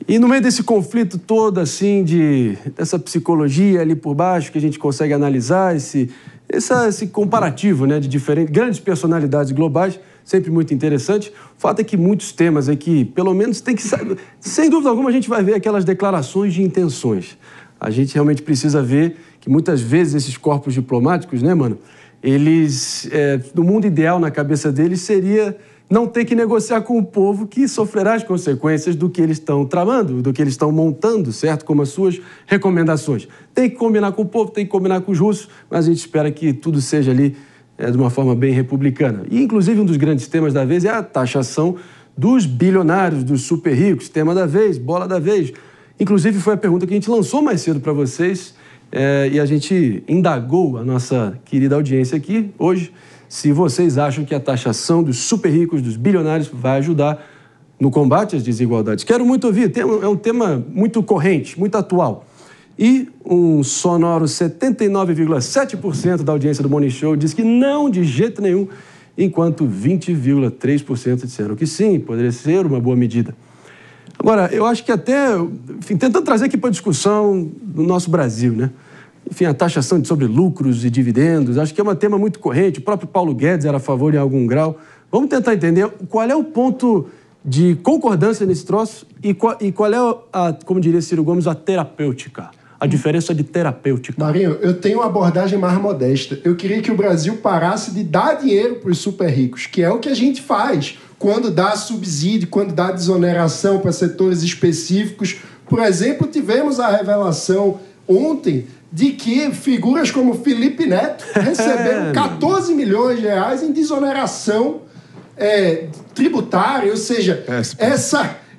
E no meio desse conflito todo, assim, dessa psicologia ali por baixo, que a gente consegue analisar, esse comparativo, né, de diferentes, grandes personalidades globais, sempre muito interessante. O fato é que muitos temas aqui, pelo menos, tem que... Sem dúvida alguma, a gente vai ver aquelas declarações de intenções. A gente realmente precisa ver que muitas vezes esses corpos diplomáticos, né, mano, eles, no mundo ideal, na cabeça deles, seria não ter que negociar com o povo que sofrerá as consequências do que eles estão tramando, do que eles estão montando, certo? Como as suas recomendações. Tem que combinar com o povo, tem que combinar com os russos, mas a gente espera que tudo seja ali de uma forma bem republicana. E, inclusive, um dos grandes temas da vez é a taxação dos bilionários, dos super ricos. Tema da vez, bola da vez. Inclusive, foi a pergunta que a gente lançou mais cedo para vocês e a gente indagou a nossa querida audiência aqui hoje se vocês acham que a taxação dos super ricos, dos bilionários, vai ajudar no combate às desigualdades. Quero muito ouvir, é um tema muito corrente, muito atual. E um sonoro 79,7% da audiência do Morning Show diz que não, de jeito nenhum, enquanto 20,3% disseram que sim, poderia ser uma boa medida. Agora, eu acho que até, enfim, tentando trazer aqui para a discussão do nosso Brasil, né? Enfim, a taxação sobre lucros e dividendos, acho que é um tema muito corrente. O próprio Paulo Guedes era a favor em algum grau. Vamos tentar entender qual é o ponto de concordância nesse troço e qual é, como diria Ciro Gomes, a terapêutica. A diferença de terapêutica. Marinho, eu tenho uma abordagem mais modesta. Eu queria que o Brasil parasse de dar dinheiro para os super ricos, que é o que a gente faz quando dá subsídio, quando dá desoneração para setores específicos. Por exemplo, tivemos a revelação ontem de que figuras como Felipe Neto receberam 14 milhões de reais em desoneração tributária, ou seja,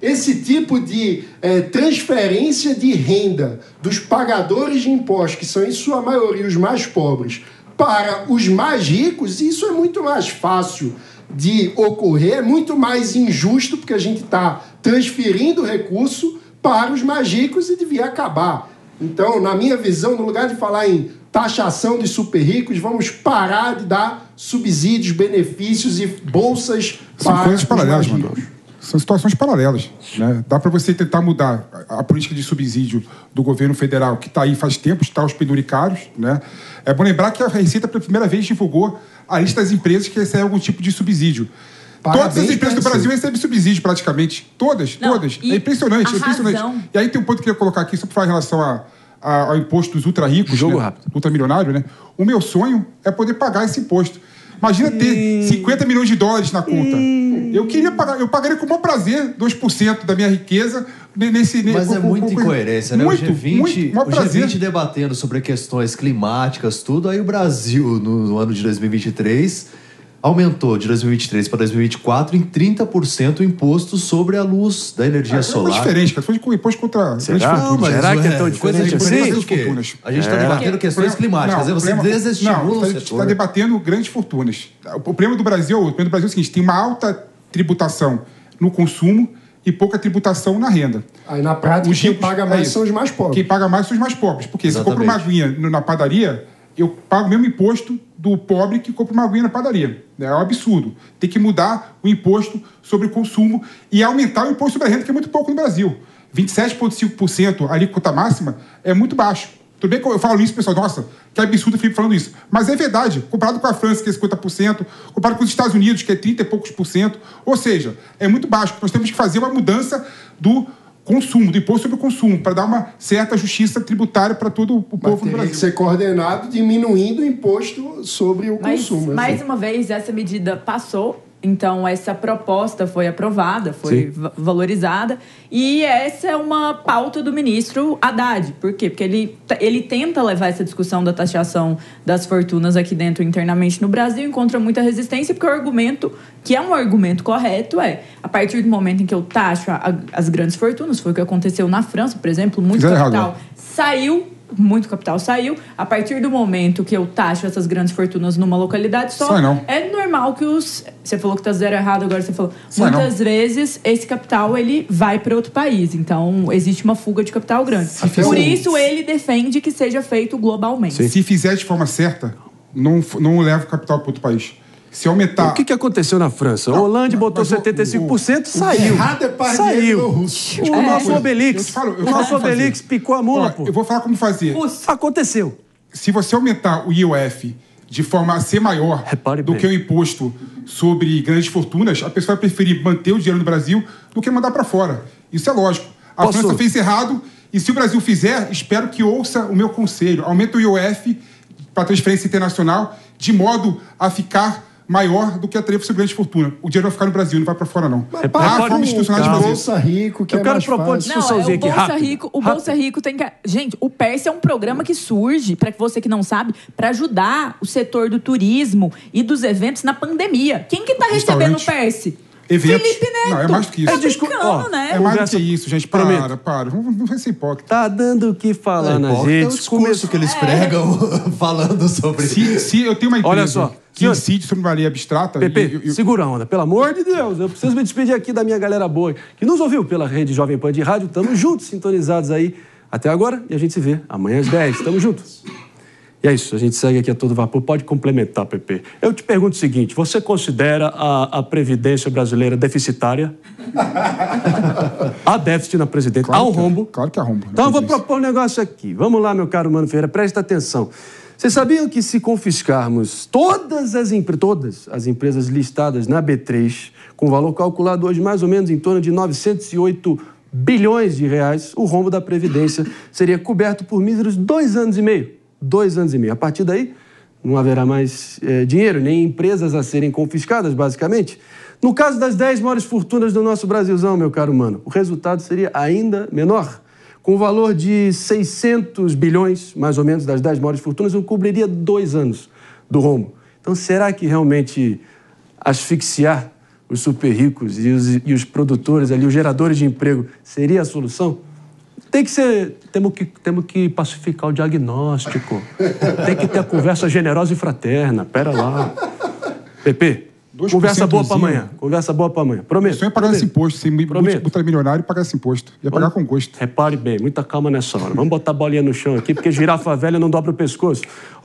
esse tipo de transferência de renda dos pagadores de impostos, que são em sua maioria os mais pobres, para os mais ricos, isso é muito mais fácil de ocorrer, é muito mais injusto, porque a gente está transferindo recurso para os mais ricos e devia acabar. Então, na minha visão, no lugar de falar em taxação de super ricos, vamos parar de dar subsídios, benefícios e bolsas para coisas paralelas, mano. São situações paralelas, né? Dá para você tentar mudar a política de subsídio do governo federal, que está aí faz tempo, está aos penduricários, né? É bom lembrar que a Receita, pela primeira vez, divulgou a lista das empresas que recebem algum tipo de subsídio. Parabéns. Todas as empresas do Brasil recebem subsídio, praticamente. Todas. É impressionante, é impressionante. E aí tem um ponto que eu queria colocar aqui, só para falar em relação ao imposto dos ultra-ricos, jogo né? Rápido. Ultramilionário, né? O meu sonho é poder pagar esse imposto. Imagina ter 50 milhões de dólares na conta. Eu queria pagar, eu pagaria com o maior prazer 2% da minha riqueza nesse... Mas é muita incoerência, né? Muito, o G20 debatendo sobre questões climáticas, tudo, aí o Brasil, no ano de 2023... aumentou de 2023 para 2024 em 30% o imposto sobre a luz da energia solar. É diferente, cara. Foi com o imposto contra... Será que é tão diferente assim? A gente está debatendo questões climáticas. Você desestimula o setor. A gente está debatendo grandes fortunas. O problema do Brasil é o seguinte, tem uma alta tributação no consumo e pouca tributação na renda. Aí, na prática, quem paga mais são os mais pobres. Quem paga mais são os mais pobres. Porque se compra uma aguinha na padaria, eu pago o mesmo imposto do pobre que compra uma aguinha na padaria. É um absurdo. Tem que mudar o imposto sobre o consumo e aumentar o imposto sobre a renda, que é muito pouco no Brasil. 27,5% a alíquota máxima é muito baixo. Tudo bem que eu falo isso, pessoal, nossa, que absurdo o Felipe falando isso. Mas é verdade. Comparado com a França, que é 50%, comparado com os Estados Unidos, que é 30 e poucos %. Ou seja, é muito baixo. Nós temos que fazer uma mudança do consumo, do imposto sobre o consumo, para dar uma certa justiça tributária para todo o povo do Brasil. Tem que ser coordenado diminuindo o imposto sobre o consumo. Mais uma vez, essa medida passou, então essa proposta foi aprovada, foi valorizada, e essa é uma pauta do ministro Haddad. Por quê? Porque ele tenta levar essa discussão da taxação das fortunas aqui dentro internamente no Brasil, encontra muita resistência, porque o argumento, que é um argumento correto, a partir do momento em que eu taxo as grandes fortunas, foi o que aconteceu na França, por exemplo, muito capital saiu. A partir do momento que eu taxo essas grandes fortunas numa localidade só, é normal que você falou que está zero errado, agora você falou... Muitas vezes, esse capital, ele vai para outro país. Então, existe uma fuga de capital grande. Por isso, ele defende que seja feito globalmente. Se fizer de forma certa, não leva o capital para outro país. Se aumentar... O que aconteceu na França? O Hollande botou 75%, saiu. Errado é para saiu. russo. O nosso Obelix. O nosso Obelix picou a mula, pô. Eu vou falar como fazer. Aconteceu. Se você aumentar o IOF de forma a ser maior do que o imposto sobre grandes fortunas, a pessoa vai preferir manter o dinheiro no Brasil do que mandar para fora. Isso é lógico. A França fez errado e se o Brasil fizer, espero que ouça o meu conselho. Aumenta o IOF para transferência internacional de modo a ficar maior do que a tarifa sobre grande fortuna. O dinheiro vai ficar no Brasil, não vai para fora, não. Reforma institucional de Brasil. Bolsa Rico, que eu quero propor uma discussãozinha aqui rápido. O Bolsa Rico tem que... Gente, o PERSE é um programa que surge, para você que não sabe, para ajudar o setor do turismo e dos eventos na pandemia. Quem que está recebendo o PERSE? Eventos. Felipe Neto. Não, é mais do que isso. Né? É mais do que isso, gente. Para. Não vai ser hipócrita. Tá dando o que falar nas redes. É o discurso que eles pregam falando sobre... Se eu tenho uma empresa... Olha só. Que incide sobre uma lei abstrata... Pepe, segura a onda. Pelo amor de Deus. Eu preciso me despedir aqui da minha galera boa que nos ouviu pela rede Jovem Pan de Rádio. Estamos juntos, sintonizados aí até agora. E a gente se vê amanhã às 10. Estamos juntos. E é isso, a gente segue aqui a todo vapor. Pode complementar, Pepe. Eu te pergunto o seguinte, você considera a Previdência brasileira deficitária? Há déficit na Previdência? Há um rombo? Claro que há rombo. Então eu vou propor um negócio aqui. Vamos lá, meu caro Mano Ferreira, presta atenção. Vocês sabiam que se confiscarmos todas as empresas listadas na B3, com valor calculado hoje mais ou menos em torno de 908 bilhões de reais, o rombo da Previdência seria coberto por míseros 2 anos e meio. 2 anos e meio. A partir daí, não haverá mais dinheiro, nem empresas a serem confiscadas, basicamente. No caso das 10 maiores fortunas do nosso Brasilzão, meu caro mano, o resultado seria ainda menor. Com o valor de 600 bilhões, mais ou menos, das 10 maiores fortunas, não cobriria 2 anos do rombo. Então, será que realmente asfixiar os super ricos e os produtores ali, os geradores de emprego, seria a solução? Tem que ser... Temos que pacificar o diagnóstico. Tem que ter a conversa generosa e fraterna. Pera lá. Pepe, conversa boa para amanhã. Conversa boa para amanhã. Prometo. Eu sonho pagar esse imposto. Ser multimilionário e pagar esse imposto. Ia pagar com gosto. Repare bem, muita calma nessa hora. Vamos botar a bolinha no chão aqui, porque girafa velha não dobra o pescoço.